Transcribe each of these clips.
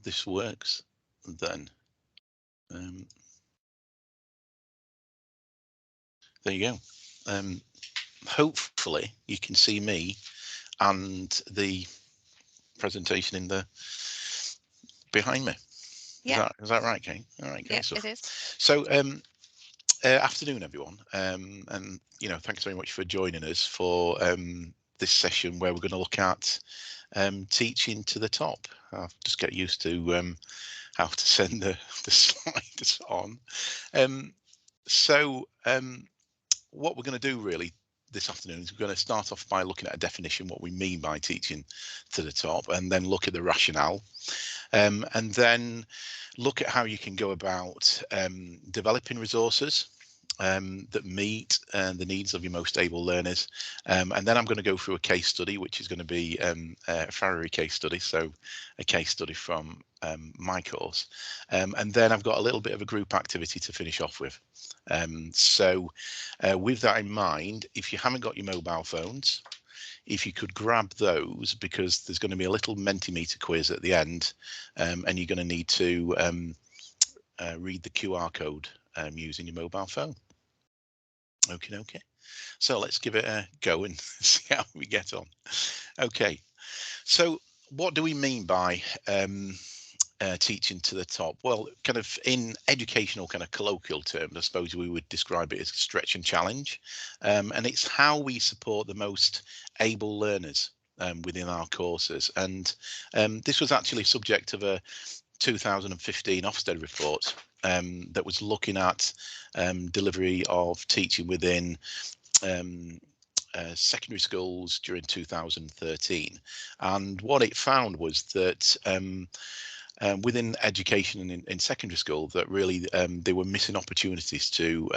this works then. There you go. Hopefully you can see me and the presentation in the behind me. Yeah, Is that right, Kate? All right, yeah, great stuff. it is. So afternoon, everyone, and thanks very much for joining us for this session where we're going to look at teaching to the top. I'll just get used to how to send the slides on. What we're going to do really this afternoon is we're going to start off by looking at a definition, what we mean by teaching to the top, and then look at the rationale, and then look at how you can go about developing resources that meet the needs of your most able learners. And then I'm going to go through a case study, which is going to be a Farrier case study, so a case study from my course. And then I've got a little bit of a group activity to finish off with. With that in mind, if you haven't got your mobile phones, if you could grab those, because there's going to be a little Mentimeter quiz at the end, and you're going to need to read the QR code using your mobile phone. Okay. So let's give it a go and see how we get on. Okay. So what do we mean by teaching to the top? Well, kind of in educational kind of colloquial terms, I suppose we would describe it as stretch and challenge. And it's how we support the most able learners within our courses. And this was actually subject of a 2015 Ofsted report that was looking at delivery of teaching within secondary schools during 2013. And what it found was that within education and in secondary school, that really they were missing opportunities to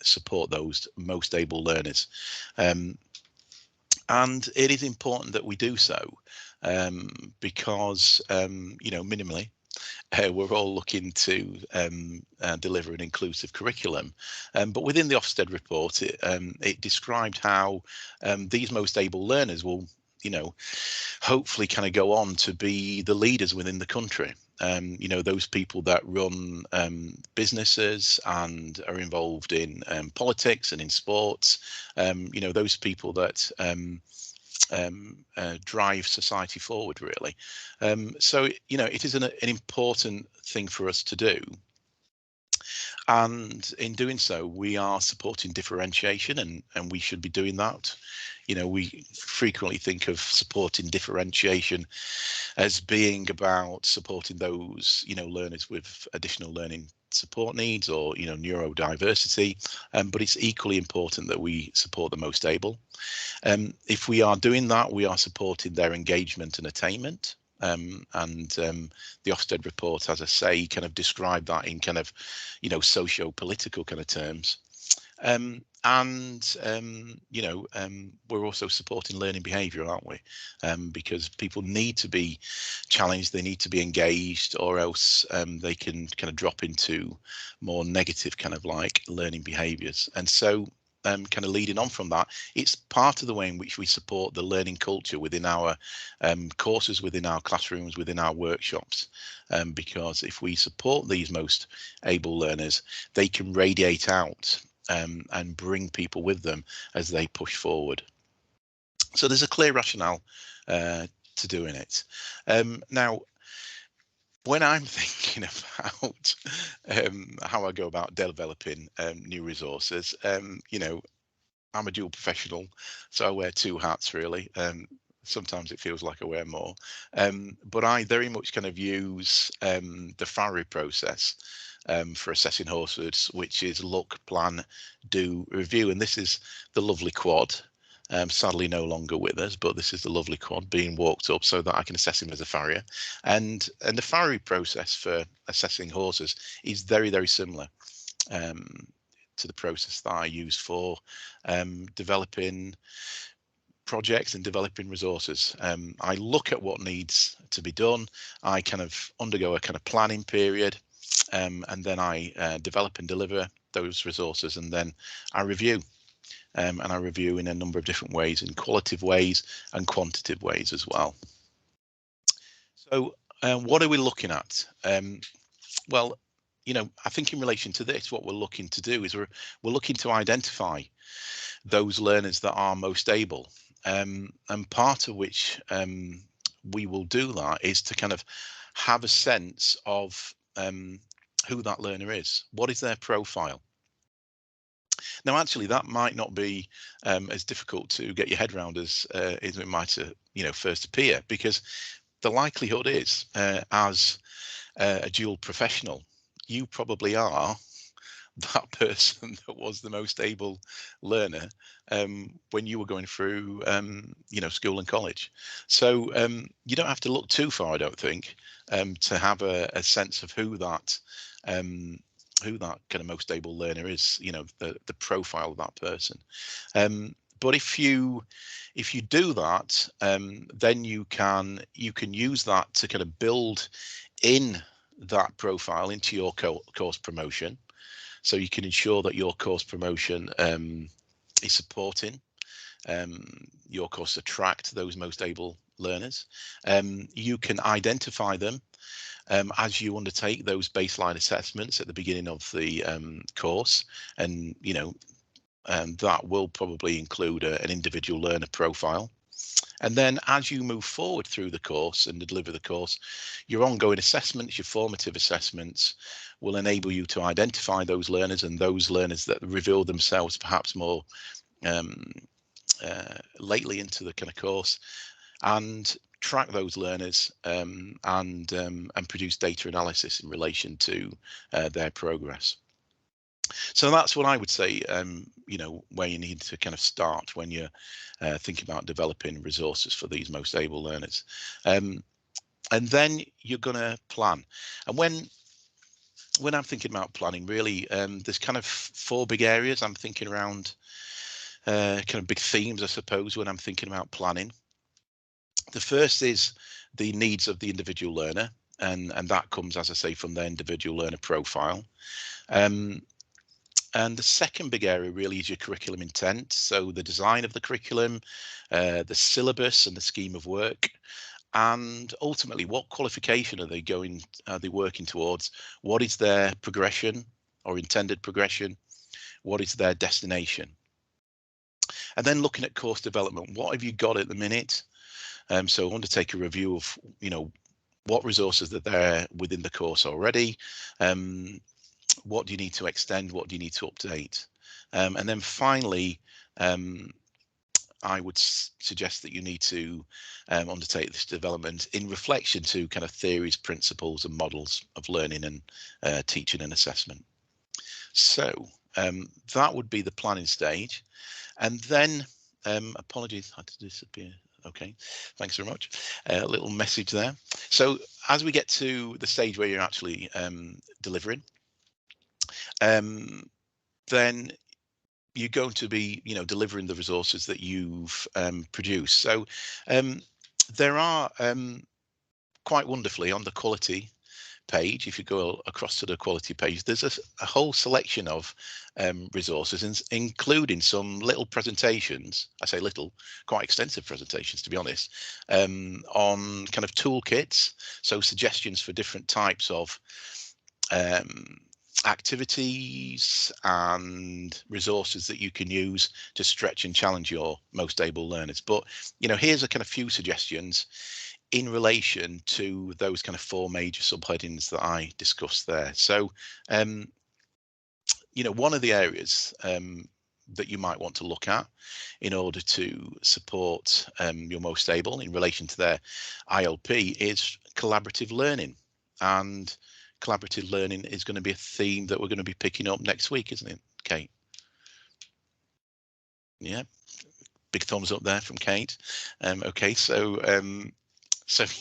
support those most able learners. And it is important that we do so because, minimally, we're all looking to deliver an inclusive curriculum. But within the Ofsted report, it described how these most able learners will, hopefully kind of go on to be the leaders within the country. Those people that run businesses and are involved in politics and in sports, those people that drive society forward, really. So it is an important thing for us to do. And in doing so, we are supporting differentiation, and we should be doing that. We frequently think of supporting differentiation as being about supporting those, learners with additional learning support needs or, neurodiversity. But it's equally important that we support the most able. If we are doing that, we are supporting their engagement and attainment. The Ofsted report, as I say, kind of described that in kind of, socio-political kind of terms. We're also supporting learning behaviour, aren't we? Because people need to be challenged, they need to be engaged, or else they can kind of drop into more negative kind of like learning behaviours. And so kind of leading on from that, it's part of the way in which we support the learning culture within our courses, within our classrooms, within our workshops. Because if we support these most able learners, they can radiate out and bring people with them as they push forward. So there's a clear rationale to doing it. Now, when I'm thinking about how I go about developing new resources, I'm a dual professional, so I wear two hats really. Sometimes it feels like I wear more, but I very much kind of use the Farrier process for assessing horses, which is look, plan, do, review. And this is the lovely quad. Sadly no longer with us, but this is the lovely quad being walked up so that I can assess him as a farrier. And the Farrier process for assessing horses is very, very similar to the process that I use for developing projects and developing resources. I look at what needs to be done. I kind of undergo a kind of planning period, and then I develop and deliver those resources, and then I review. And I review in a number of different ways, in qualitative ways and quantitative ways as well. So What are we looking at? Well, I think in relation to this, what we're looking to do is we're looking to identify those learners that are most able, and part of which we will do that is to kind of have a sense of who that learner is. What is their profile? Now, actually, that might not be as difficult to get your head around as it might, first appear, because the likelihood is, as a dual professional, you probably are that person that was the most able learner when you were going through, school and college. So you don't have to look too far, I don't think, to have a sense of who that kind of most able learner is. The profile of that person. But if you do that, then you can use that to kind of build in that profile into your course promotion. So you can ensure that your course promotion is supporting your course, attract those most able learners. You can identify them as you undertake those baseline assessments at the beginning of the course, and that will probably include an individual learner profile. And then as you move forward through the course and deliver the course, your ongoing assessments, your formative assessments, will enable you to identify those learners, and those learners that reveal themselves perhaps more lately into the kind of course, and track those learners and produce data analysis in relation to their progress. So that's what I would say, where you need to kind of start when you're thinking about developing resources for these most able learners. And then you're going to plan. And when I'm thinking about planning, really, there's kind of 4 big areas I'm thinking around, kind of big themes, I suppose, when I'm thinking about planning. The first is the needs of the individual learner, and that comes, as I say, from their individual learner profile. And the second big area really is your curriculum intent. So the design of the curriculum, the syllabus and the scheme of work, and ultimately what qualification are they working towards? What is their progression or intended progression? What is their destination? And then looking at course development, what have you got at the minute? So I want to take a review of, what resources are there within the course already. What do you need to extend? What do you need to update? And then finally, I would suggest that you need to undertake this development in reflection to kind of theories, principles, and models of learning and teaching and assessment. So that would be the planning stage. And then, apologies, I had to disappear. Okay, thanks very much. A little message there. So as we get to the stage where you're actually delivering, then you're going to be, delivering the resources that you've produced. So there are quite wonderfully on the quality page, if you go across to the quality page, there's a whole selection of resources, including some little presentations. I say little, quite extensive presentations, to be honest, on kind of toolkits, so suggestions for different types of activities and resources that you can use to stretch and challenge your most able learners. But here's a kind of few suggestions in relation to those kind of 4 major subheadings that I discussed there. So one of the areas that you might want to look at in order to support your most able in relation to their ILP is collaborative learning. And collaborative learning is going to be a theme that we're going to be picking up next week, isn't it, Kate? Yeah, big thumbs up there from Kate. Okay, so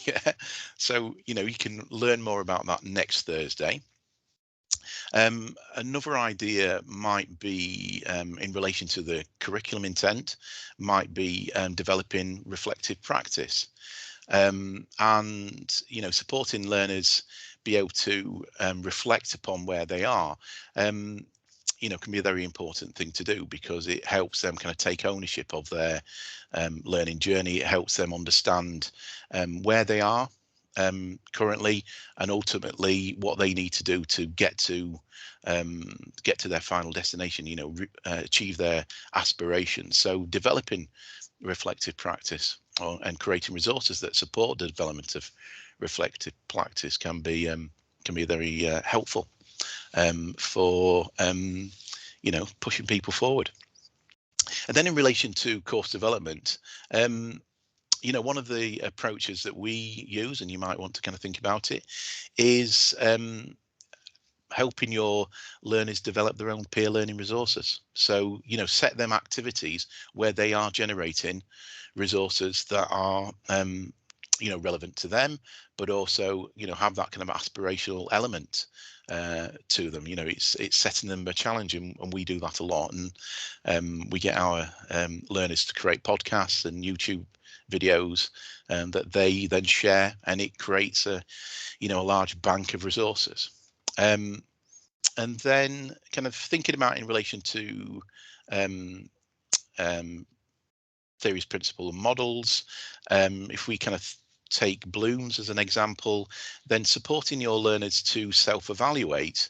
yeah, so you can learn more about that next Thursday. Another idea might be in relation to the curriculum intent, might be developing reflective practice, and supporting learners be able to reflect upon where they are. Can be a very important thing to do, because it helps them kind of take ownership of their learning journey. It helps them understand where they are currently, and ultimately what they need to do to get to their final destination, achieve their aspirations. So developing reflective practice and creating resources that support the development of reflective practice can be very helpful for pushing people forward. And then in relation to course development, one of the approaches that we use, and you might want to kind of think about it, is helping your learners develop their own peer learning resources. So, set them activities where they are generating resources that are, relevant to them, but also, have that kind of aspirational element to them. It's setting them a challenge, and we do that a lot. And we get our learners to create podcasts and YouTube videos that they then share, and it creates a large bank of resources. And then kind of thinking about in relation to theories, principles, and models. If we kind of take Bloom's as an example, then supporting your learners to self-evaluate.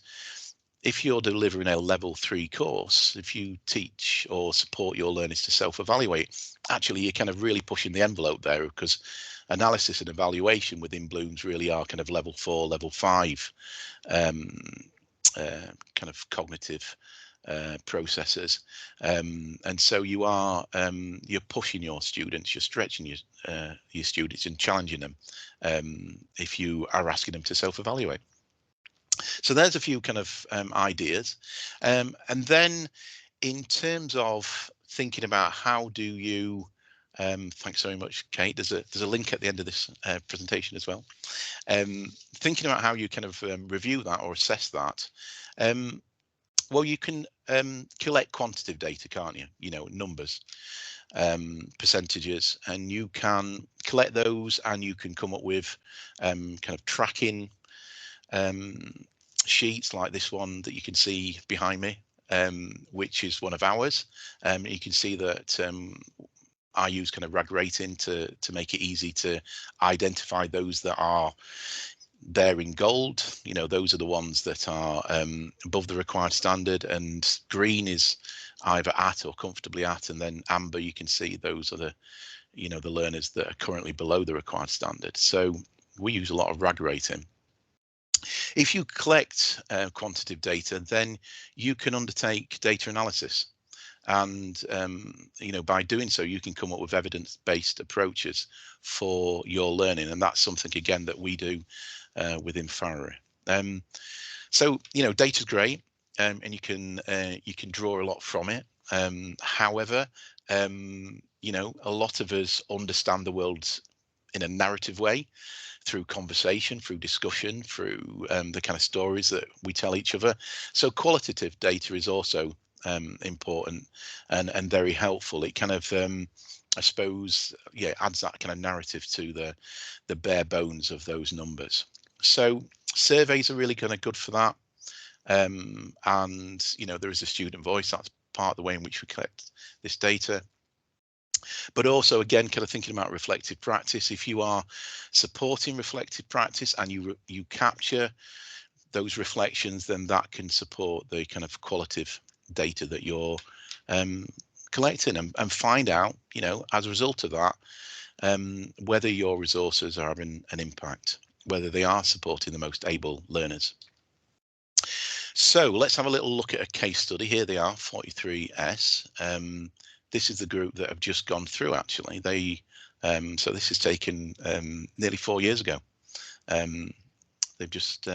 If you're delivering a level 3 course, if you teach or support your learners to self-evaluate, actually you're kind of really pushing the envelope there, because analysis and evaluation within Bloom's really are kind of level 4, level 5 kind of cognitive processes, and so you're pushing your students, you're stretching your students and challenging them if you are asking them to self-evaluate. So there's a few kind of ideas, and then in terms of thinking about how do you thanks very much, Kate. There's a link at the end of this presentation as well. Thinking about how you kind of review that or assess that. Well, you can collect quantitative data, can't you? Numbers, percentages, and you can collect those, and you can come up with kind of tracking sheets like this one that you can see behind me, which is one of ours. You can see that I use kind of RAG rating to make it easy to identify those that are there in gold. Those are the ones that are above the required standard, and green is either at or comfortably at, and then amber, you can see those are the the learners that are currently below the required standard. So we use a lot of RAG rating. If you collect quantitative data, then you can undertake data analysis. And by doing so, you can come up with evidence-based approaches for your learning, and that's something again that we do within Farrer. So data's great, and you can draw a lot from it. However, a lot of us understand the world in a narrative way, through conversation, through discussion, through the kind of stories that we tell each other. So qualitative data is also important and very helpful. It kind of I suppose adds that kind of narrative to the bare bones of those numbers. So surveys are really kind of good for that, and there is a student voice. That's part of the way in which we collect this data. But also, again, kind of thinking about reflective practice. If you are supporting reflective practice and you capture those reflections, then that can support the kind of qualitative data that you're collecting, and find out, as a result of that, whether your resources are having an impact, whether they are supporting the most able learners. So let's have a little look at a case study. Here they are, 43S. This is the group that have just gone through. Actually, so this is taken nearly 4 years ago. They've just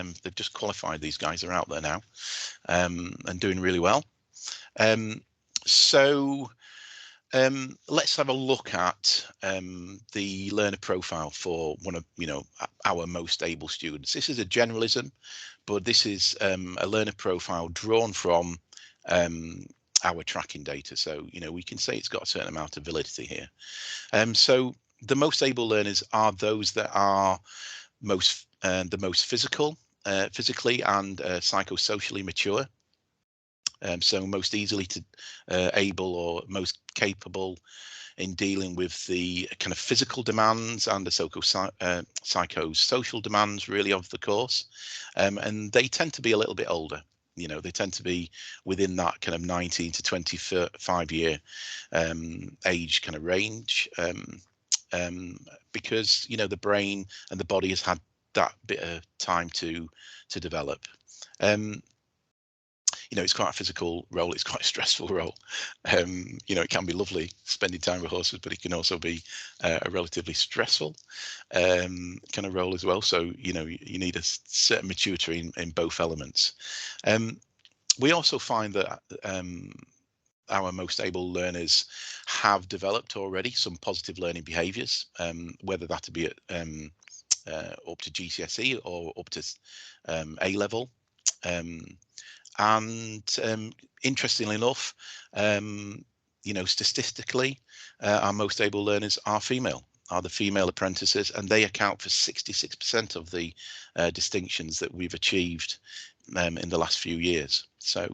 qualified. These guys are out there now and doing really well. So let's have a look at the learner profile for one of our most able students. This is a generalism, but this is a learner profile drawn from our tracking data. So we can say it's got a certain amount of validity here. So the most able learners are those that are the most physically and psychosocially mature. So most easily able or most capable in dealing with the kind of physical demands and the psychosocial demands really of the course, and they tend to be a little bit older. You know, they tend to be within that kind of 19 to 25 year age kind of range, because, you know, the brain and the body has had that bit of time to develop. You know, it's quite a physical role. It's quite a stressful role. You know, it can be lovely spending time with horses, but it can also be a relatively stressful kind of role as well. So, you know, you need a certain maturity in both elements. We also find that our most able learners have developed already some positive learning behaviours, whether that be at up to GCSE or up to A level. And interestingly enough, you know, statistically, our most able learners are the female apprentices, and they account for 66% of the distinctions that we've achieved in the last few years. So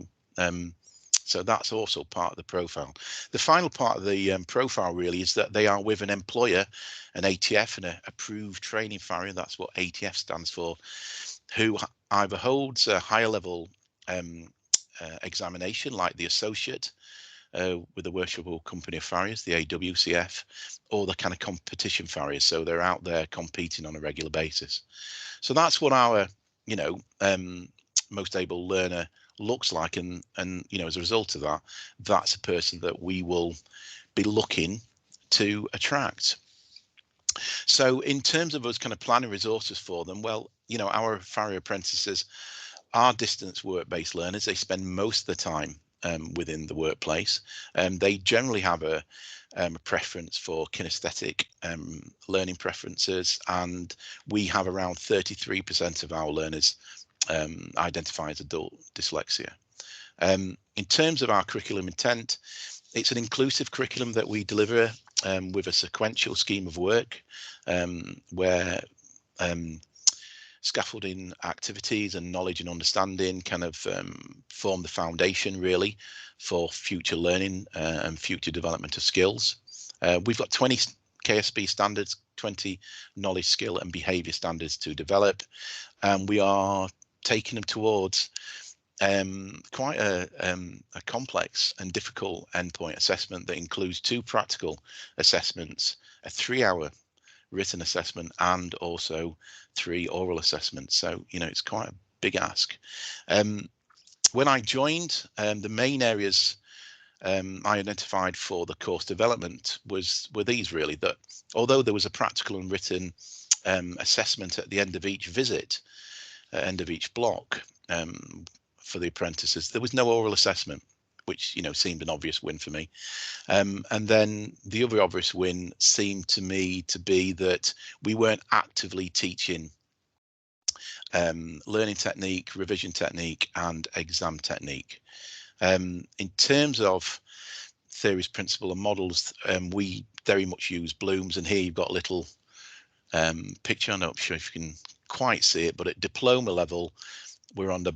that's also part of the profile. The final part of the profile really is that they are with an employer, an ATF, and a approved training farrier. That's what ATF stands for, who either holds a higher level examination like the associate with the Worshipful Company of Farriers, the AWCF, or the kind of competition farriers. So they're out there competing on a regular basis. So that's what our, you know, most able learner looks like, and you know, as a result of that, that's a person that we will be looking to attract. So in terms of us kind of planning resources for them, well, you know, our farrier apprentices are distance work-based learners. They spend most of the time within the workplace. They generally have a preference for kinesthetic learning preferences, and we have around 33% of our learners identify as adult dyslexia. In terms of our curriculum intent, it's an inclusive curriculum that we deliver with a sequential scheme of work, where scaffolding activities and knowledge and understanding kind of form the foundation really for future learning and future development of skills. We've got 20 KSB standards, 20 knowledge, skill and behaviour standards to develop, and we are taking them towards quite a complex and difficult endpoint assessment that includes 2 practical assessments, a 3-hour written assessment, and also 3 oral assessments. So, you know, it's quite a big ask. When I joined, the main areas I identified for the course development were these really, that although there was a practical and written assessment at the end of each visit, end of each block for the apprentices, there was no oral assessment, which, you know, seemed an obvious win for me. And then the other obvious win seemed to me to be that we weren't actively teaching learning technique, revision technique and exam technique. In terms of theories, principle and models, we very much use Bloom's, and here you've got a little picture. I'm not sure if you can quite see it, but at diploma level, we're on the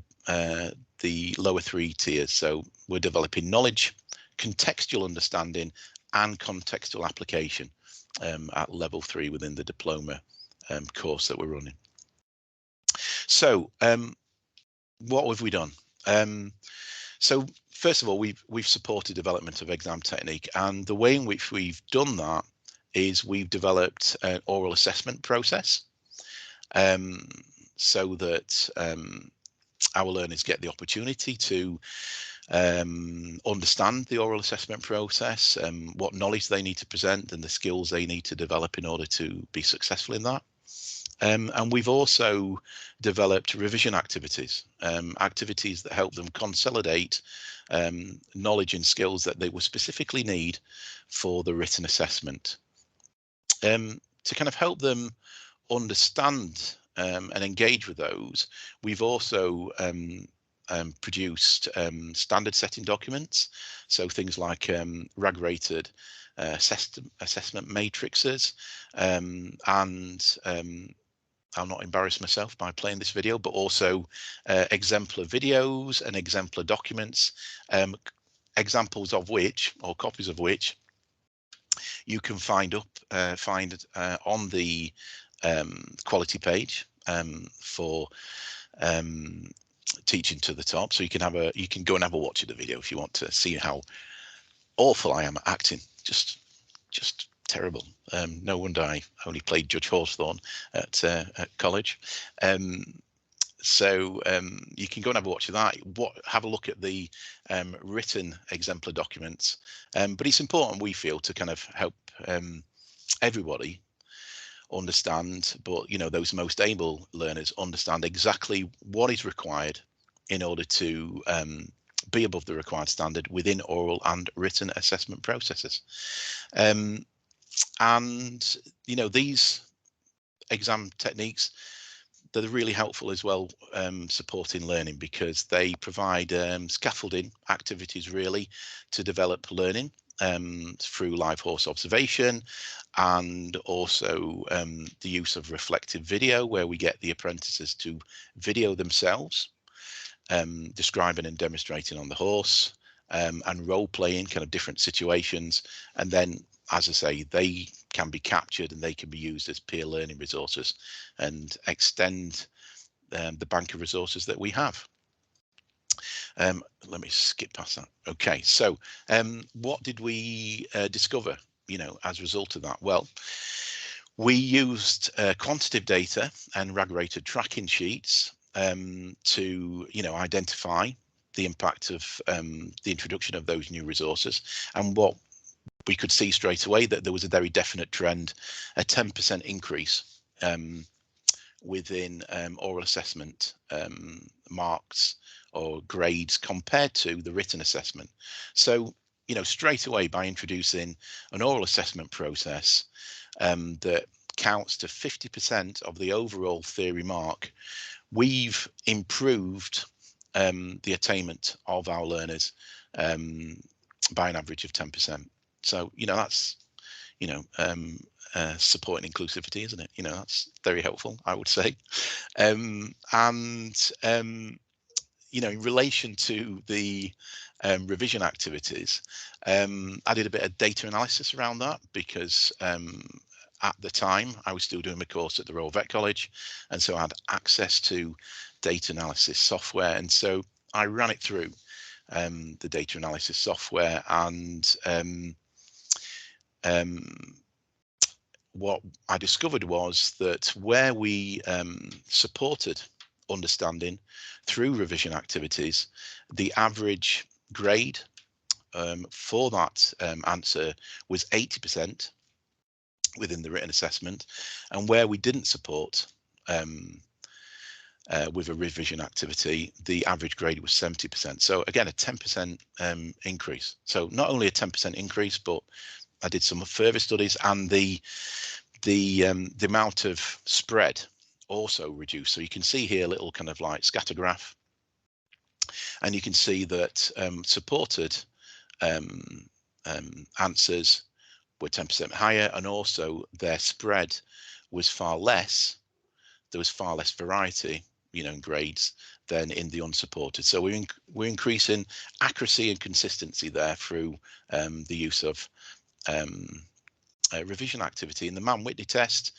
lower 3 tiers. So we're developing knowledge, contextual understanding and contextual application at level 3 within the diploma course that we're running. So what have we done? So first of all, we've supported development of exam technique, and the way in which we've done that is we've developed an oral assessment process, so that our learners get the opportunity to understand the oral assessment process, what knowledge they need to present and the skills they need to develop in order to be successful in that. And we've also developed revision activities, activities that help them consolidate knowledge and skills that they will specifically need for the written assessment. To kind of help them understand and engage with those, we've also produced standard setting documents, so things like RAG-rated assessment matrices, and I'll not embarrass myself by playing this video, but also exemplar videos and exemplar documents, examples of which, or copies of which, You can find on the quality page for teaching to the top. So you can go and have a watch of the video if you want to see how awful I am at acting. Just terrible. No wonder I only played Judge Hawthorne at college. So you can go and have a watch of that. Have a look at the written exemplar documents. But it's important, we feel, to kind of help everybody understand, but those most able learners understand exactly what is required in order to be above the required standard within oral and written assessment processes. And these exam techniques, they're really helpful as well, supporting learning, because they provide scaffolding activities really to develop learning through live horse observation, and also the use of reflective video, where we get the apprentices to video themselves describing and demonstrating on the horse, and role playing kind of different situations, and then, as I say, they can be captured and they can be used as peer learning resources and extend the bank of resources that we have. Let me skip past that. Okay, so what did we discover, as a result of that? Well, we used quantitative data and RAG-rated tracking sheets to, identify the impact of the introduction of those new resources. And what we could see straight away, that there was a very definite trend, a 10% increase within oral assessment marks or grades compared to the written assessment. So, straight away, by introducing an oral assessment process that counts to 50% of the overall theory mark, we've improved the attainment of our learners by an average of 10%. So, that's, supporting inclusivity, isn't it? That's very helpful, I would say. In relation to the revision activities, I did a bit of data analysis around that, because at the time I was still doing my course at the Royal Vet College, and so I had access to data analysis software, and so I ran it through the data analysis software, and what I discovered was that where we supported understanding through revision activities, the average grade for that answer was 80% within the written assessment, and where we didn't support with a revision activity, the average grade was 70%. So again, a 10% increase. So not only a 10% increase, but I did some further studies, and the amount of spread also reduced. So you can see here a little kind of like scatter graph, and you can see that supported answers were 10% higher, and also their spread was far less. There was far less variety, in grades than in the unsupported. So we're increasing accuracy and consistency there through the use of revision activity. And the Mann-Whitney test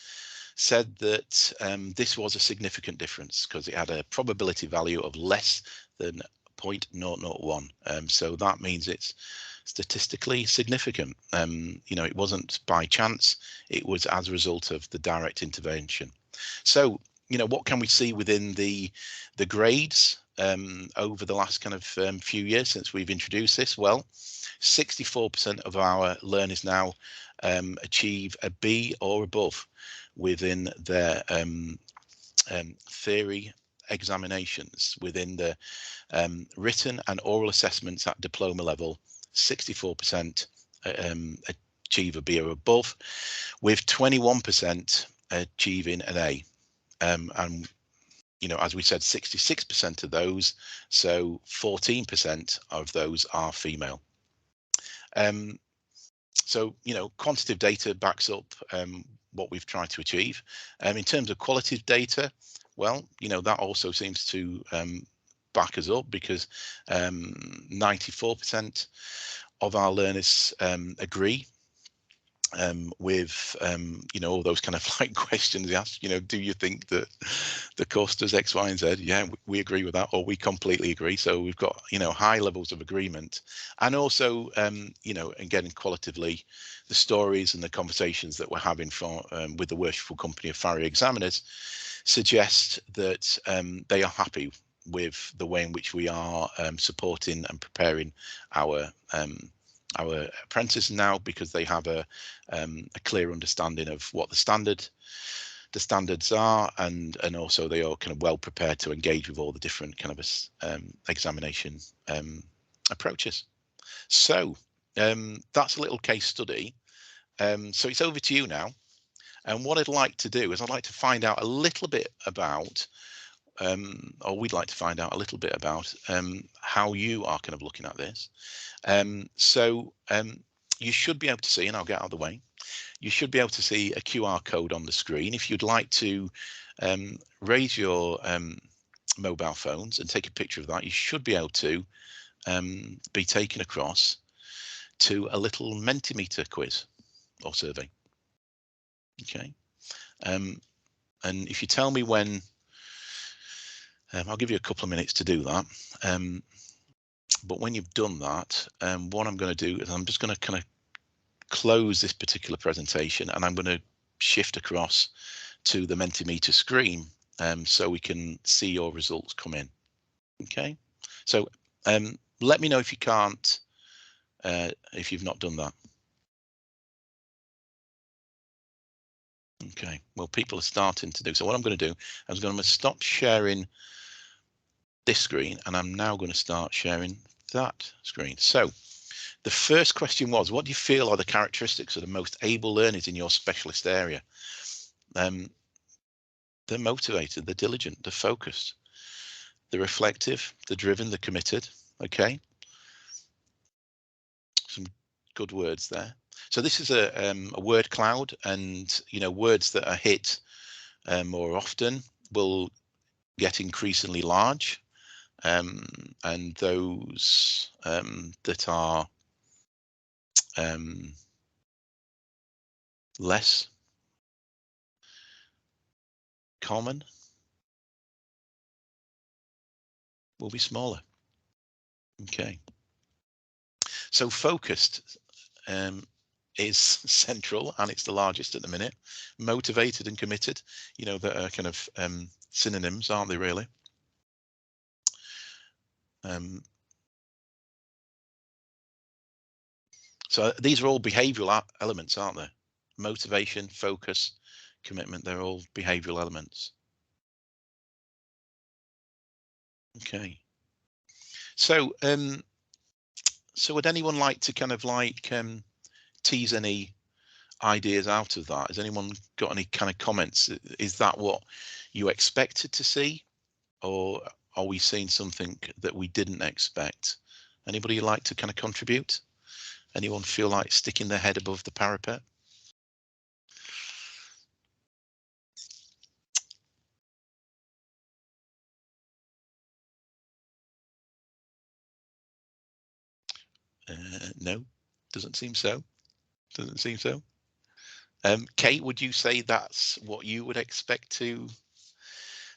said that this was a significant difference, because it had a probability value of less than 0.001. So that means it's statistically significant. It wasn't by chance, it was as a result of the direct intervention. So, what can we see within the grades over the last kind of few years since we've introduced this? Well, 64% of our learners now achieve a B or above within their theory examinations. Within the written and oral assessments at diploma level, 64% achieve a B or above, with 21% achieving an A. And as we said, 66% of those, so 14% of those are female. So, quantitative data backs up what we've tried to achieve. In terms of qualitative data, well, that also seems to back us up, because 94% of our learners agree with you know, all those kind of like questions he asked, you know, do you think that the course does X, Y, and Z? Yeah, we agree with that, or we completely agree. So we've got, you know, high levels of agreement. And also, you know, again, qualitatively, the stories and the conversations that we're having from with the worshipful company of Farrier examiners suggest that they are happy with the way in which we are supporting and preparing our apprentices now, because they have a clear understanding of what the standards are, and also they are kind of well prepared to engage with all the different kind of examination approaches. So that's a little case study. So it's over to you now. And what I'd like to do is I'd like to find out a little bit about or we'd like to find out a little bit about how you are kind of looking at this. So you should be able to see, and I'll get out of the way, you should be able to see a QR code on the screen. If you'd like to raise your mobile phones and take a picture of that, you should be able to be taken across to a little Mentimeter quiz or survey. Okay. And if you tell me when, I'll give you a couple of minutes to do that. But when you've done that, what I'm going to do is I'm just going to kind of close this particular presentation, and I'm going to shift across to the Mentimeter screen so we can see your results come in. Okay, so let me know if you can't, if you've not done that. Okay, well, people are starting to do. So what I'm going to do, I'm going to stop sharing this screen, and I'm now going to start sharing that screen. So the first question was, what do you feel are the characteristics of the most able learners in your specialist area? They're motivated, they're diligent, they're focused, they're reflective, they're driven, they're committed. Okay, some good words there. So this is a word cloud, and you know, words that are hit more often will get increasingly large, and those that are less common will be smaller. Okay, so focused is central, and it's the largest at the minute. Motivated and committed, you know, that are kind of synonyms, aren't they, really? So these are all behavioural elements, aren't they? Motivation, focus, commitment, they're all behavioural elements. Okay. So so would anyone like to kind of like tease any ideas out of that? Has anyone got any kind of comments? Is that what you expected to see, or are we seeing something that we didn't expect? Anybody like to kind of contribute? Anyone feel like sticking their head above the parapet? No, doesn't seem so. Doesn't seem so. Kate, would you say that's what you would expect to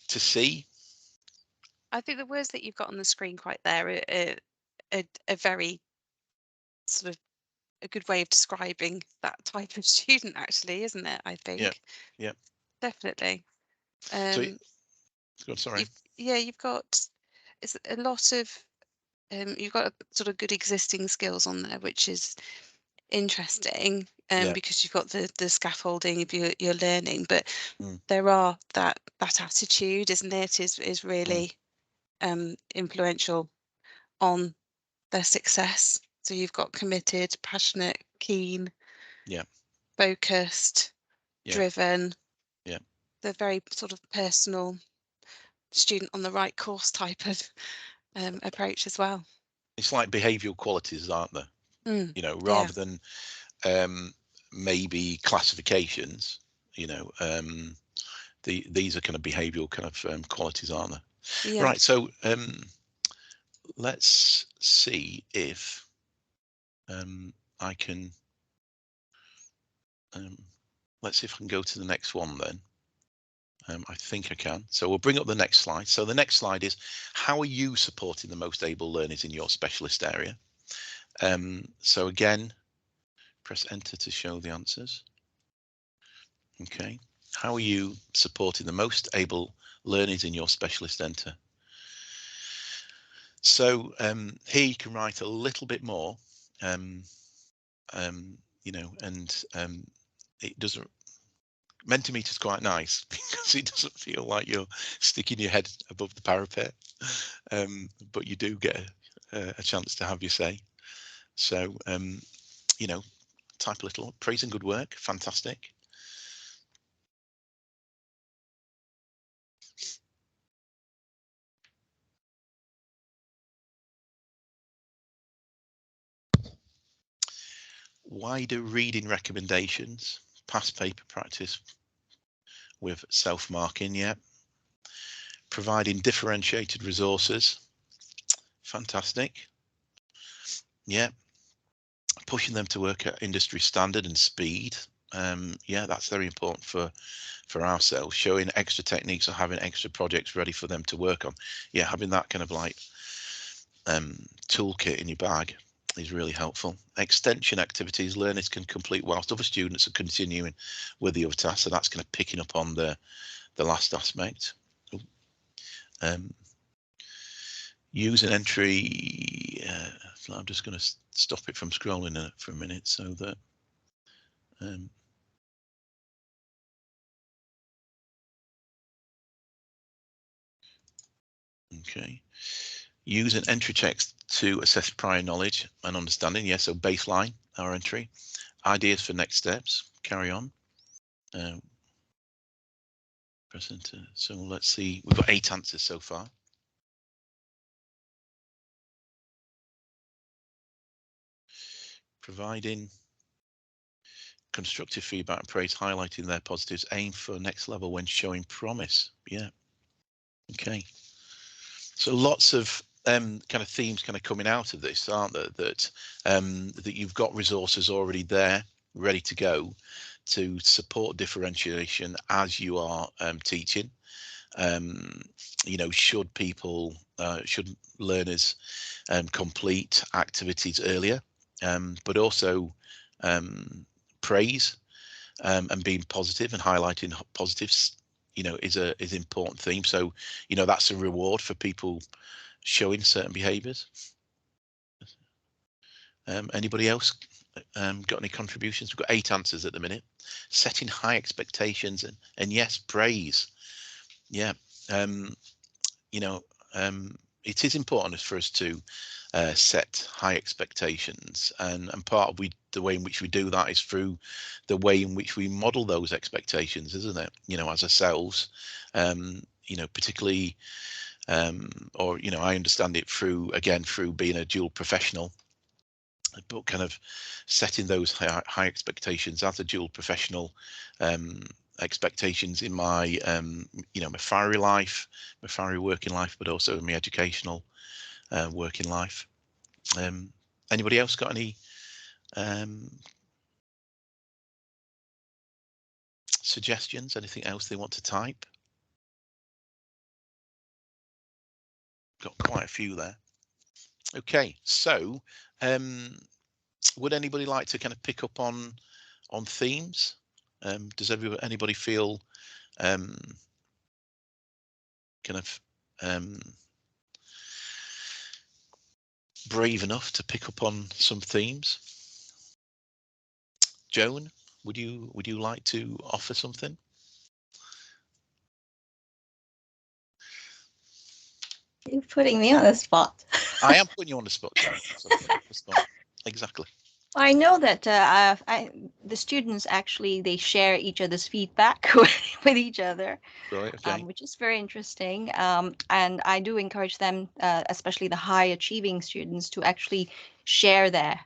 see? I think the words that you've got on the screen quite there are very sort of a good way of describing that type of student, actually, isn't it? I think. Yeah, yeah. Definitely. So, sorry. You've got it's a lot of you've got sort of good existing skills on there, which is interesting Yeah. because you've got the scaffolding of your learning, but Mm, there are that attitude, isn't it, is mm, really influential on their success. So you've got committed, passionate, keen, yeah, focused, yeah, driven. yeah. They're very sort of personal, student on the right course type of approach as well. It's like behavioural qualities, aren't there? Mm, You know, yeah, rather than maybe classifications. You know, these are kind of behavioural kind of qualities, aren't they? yeah. Right. So let's see if I can let's see if I can go to the next one then. I think I can. So we'll bring up the next slide. So the next slide is, how are you supporting the most able learners in your specialist area? So again, press enter to show the answers. Okay, how are you supporting the most able learners in your specialist centre? So here you can write a little bit more, you know, and it doesn't, Mentimeter's quite nice because it doesn't feel like you're sticking your head above the parapet, but you do get a chance to have your say. So, you know, type a little, praise and good work, fantastic. Wider reading recommendations, past paper practice with self-marking, yeah. Providing differentiated resources, fantastic. Yeah. Pushing them to work at industry standard and speed. Yeah, that's very important for ourselves. Showing extra techniques or having extra projects ready for them to work on. Yeah, having that kind of like toolkit in your bag is really helpful. Extension activities learners can complete whilst other students are continuing with the other tasks. So that's kind of picking up on the last aspect. Use an entry. So I'm just going to stop it from scrolling for a minute so that okay. Use an entry text to assess prior knowledge and understanding. Yes, so baseline our entry. Ideas for next steps. Carry on. Press enter. So let's see. We've got 8 answers so far. Providing constructive feedback and praise, highlighting their positives. Aim for next level when showing promise. Yeah. Okay. So lots of kind of themes kind of coming out of this, aren't there? That that you've got resources already there, ready to go, to support differentiation as you are teaching. You know, should people, should learners complete activities earlier, but also praise and being positive and highlighting positives, you know, is an important theme. So, you know, that's a reward for people showing certain behaviours. Anybody else got any contributions? We've got 8 answers at the minute. Setting high expectations and yes, praise. Yeah, you know, it is important for us to set high expectations, and part of the way in which we do that is through the way in which we model those expectations, isn't it? You know, as ourselves, you know, particularly, or you know, I understand it through being a dual professional, but kind of setting those high expectations as a dual professional, expectations in my you know, my fiery life, my fiery working life, but also in my educational working life. Anybody else got any suggestions? Anything else they want to type? Got quite a few there. Okay, so would anybody like to kind of pick up on themes? Does anybody feel kind of brave enough to pick up on some themes? Joan, would you like to offer something? You're putting me on the spot. I am putting you on the spot, Joan. Exactly. I know that the students actually, they share each other's feedback with each other, Right. Okay. which is very interesting. And I do encourage them, especially the high achieving students, to actually share their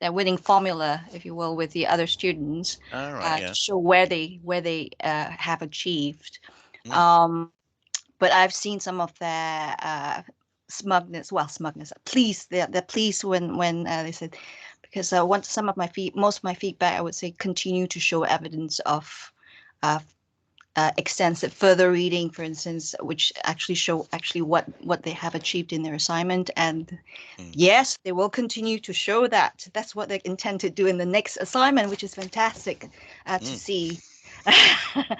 winning formula, if you will, with the other students, All right. Yeah. to show where they have achieved. Mm. But I've seen some of their smugness. Well, smugness. Pleased. They're pleased when they said, because some of my most of my feedback, I would say, continue to show evidence of extensive further reading, for instance, which actually show what they have achieved in their assignment. And yes, they will continue to show that. That's what they intend to do in the next assignment, which is fantastic to see. But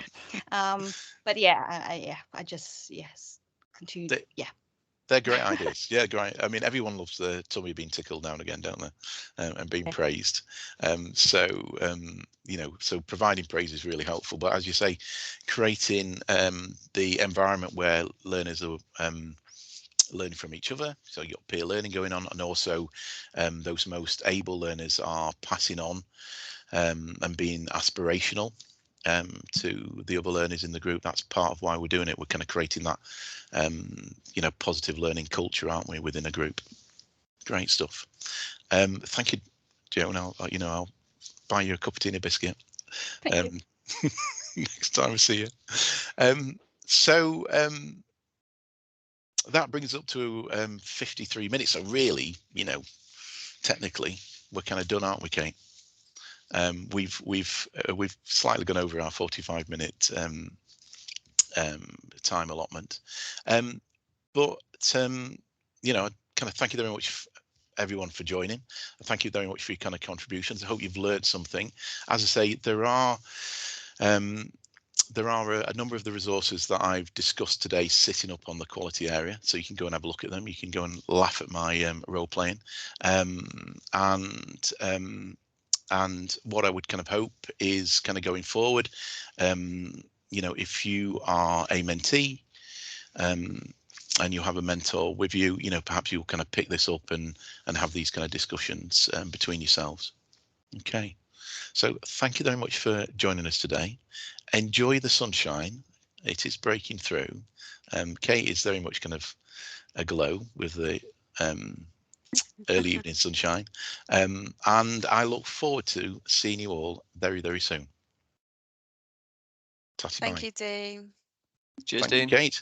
yeah, I just, yes, continue. They're great ideas. Yeah, great. I mean, everyone loves the tummy being tickled now and again, don't they? And being praised. So providing praise is really helpful. But as you say, creating the environment where learners are learning from each other. So you've got peer learning going on, and also those most able learners are passing on and being aspirational to the other learners in the group. That's part of why we're doing it. We're kind of creating that positive learning culture, aren't we, within a group? Great stuff. Thank you, Jo, and I'll buy you a cup of tea and a biscuit next time I see you. So that brings us up to 53 minutes. So really, technically we're kind of done, aren't we, Kate? We've slightly gone over our 45-minute time allotment, but kind of thank you very much everyone for joining. Thank you very much for your kind of contributions. I hope you've learned something. As I say, there are a number of the resources that I've discussed today sitting up on the quality area, so you can go and have a look at them. You can go and laugh at my role playing, and what I would kind of hope is kind of going forward, if you are a mentee and you have a mentor with you, perhaps you'll kind of pick this up and have these kind of discussions between yourselves. Okay, so thank you very much for joining us today. Enjoy the sunshine. It is breaking through. Kate is very much kind of aglow with the early evening sunshine, and I look forward to seeing you all very, very soon. Thank you, Dean. Cheers, Thank you, Dean. Kate.